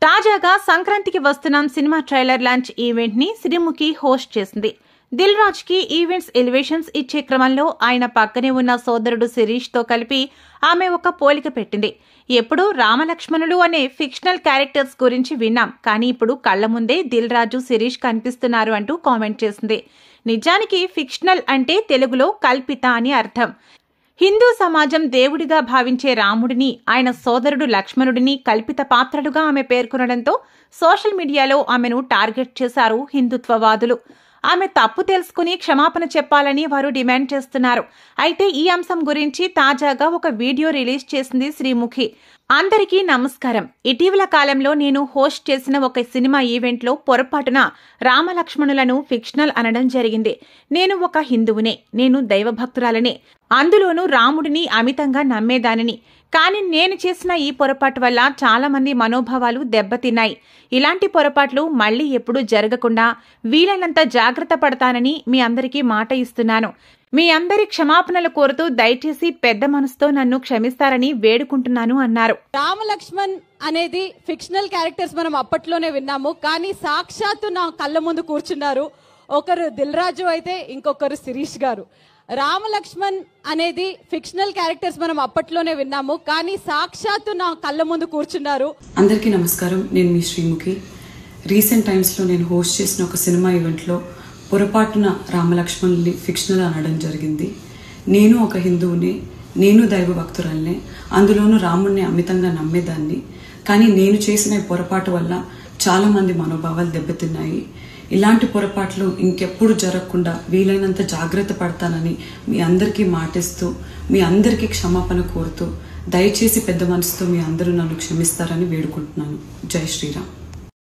తాజాగా సంక్రాంతికి వస్తున్నాం సినిమా ట్రైలర్ లాంచ్ ఈవెంట్ ని శ్రీముఖి హోస్ట్ చేసింది. దిల్ రాజ్ కి ఈవెంట్స్ ఎలివేషన్స్ ఇచ్చే క్రమంలో ఆయన పక్కనే ఉన్న సోదరుడు శిరీష్ తో కలిపి ఆమె ఒక పోలిక పెట్టింది. ఎప్పుడు రామలక్ష్మణులు అనే ఫిక్షనల్ క్యారెక్టర్స్ గురించి విన్నాం, కానీ ఇప్పుడు కళ్ల ముందే దిల్ రాజు శిరీష్ కనిపిస్తున్నారు అంటూ కామెంట్ చేసింది. నిజానికి ఫిక్షనల్ అంటే తెలుగులో కల్పిత అని అర్థం. హిందూ సమాజం దేవుడిగా భావించే రాముడిని, ఆయన సోదరుడు లక్ష్మణుడిని కల్పిత పాత్రలుగా ఆమె పేర్కొనడంతో సోషల్ మీడియాలో ఆమెను టార్గెట్ చేశారు హిందుత్వవాదులు. ఆమె తప్పు తెలుసుకుని క్షమాపణ చెప్పాలని వారు డిమాండ్ చేస్తున్నారు. అయితే ఈ అంశం గురించి తాజాగా ఒక వీడియో రిలీజ్ చేసింది శ్రీముఖి. అందరికీ నమస్కారం. ఇటీవల కాలంలో నేను హోస్ట్ చేసిన ఒక సినిమా ఈవెంట్లో పొరపాటున రామలక్ష్మణులను ఫిక్షనల్ అనడం జరిగింది. నేను ఒక హిందువునే, నేను దైవభక్తురాలనే, అందులోనూ రాముడిని అమితంగా నమ్మేదానిని. కానీ నేను చేసిన ఈ పొరపాటు వల్ల చాలా మంది మనోభావాలు దెబ్బతిన్నాయి. ఇలాంటి పొరపాట్లు మళ్లీ ఎప్పుడూ జరగకుండా వీలైనంత జాగ్రత్త పడతానని మీ అందరికీ మాట ఇస్తున్నాను. మీ అందరి క్షమాపణలు కోరుతూ దయచేసి పెద్ద మనసుతో నన్ను క్షమిస్తారని వేడుకుంటున్నాను అన్నారు. రామలక్ష్మణ్ అనేది ఫిక్షనల్ క్యారెక్టర్స్ మనం అప్పట్లోనే విన్నాము, కానీ సాక్షాత్తు నా కళ్ళ ముందు కూర్చున్నారు. ఒకరు దిల్ రాజు అయితే ఇంకొకరు శిరీష్ గారు. రామలక్ష్మణ్ అనేది ఫిక్షనల్ క్యారెక్టర్స్ మనం అప్పట్లోనే విన్నాము, కానీ సాక్షాత్తు నా కళ్ళ ముందు కూర్చున్నారు. అందరికీ నమస్కారం. నేను మీ శ్రీముఖి. రీసెంట్ టైమ్స్లో నేను హోస్ట్ చేసిన ఒక సినిమా ఈవెంట్లో పొరపాటున రామలక్ష్మణుల్ని ఫిక్షనల్ అనడం జరిగింది. నేను ఒక హిందువుని, నేను దైవ భక్తురాల్ని, అందులోనూ రాముడిని అమితంగా నమ్మేదాన్ని. కానీ నేను చేసిన పొరపాటు వల్ల చాలా మంది మనోభావాలు దెబ్బతిన్నాయి. ఇలాంటి పొరపాట్లు ఇంకెప్పుడు జరగకుండా వీలైనంత జాగ్రత్త పడతానని మీ అందరికీ మాటిస్తూ, మీ అందరికీ క్షమాపణ కోరుతూ, దయచేసి పెద్ద మనసుతో మీ అందరూ నన్ను క్షమిస్తారని వేడుకుంటున్నాను. జై శ్రీరామ్.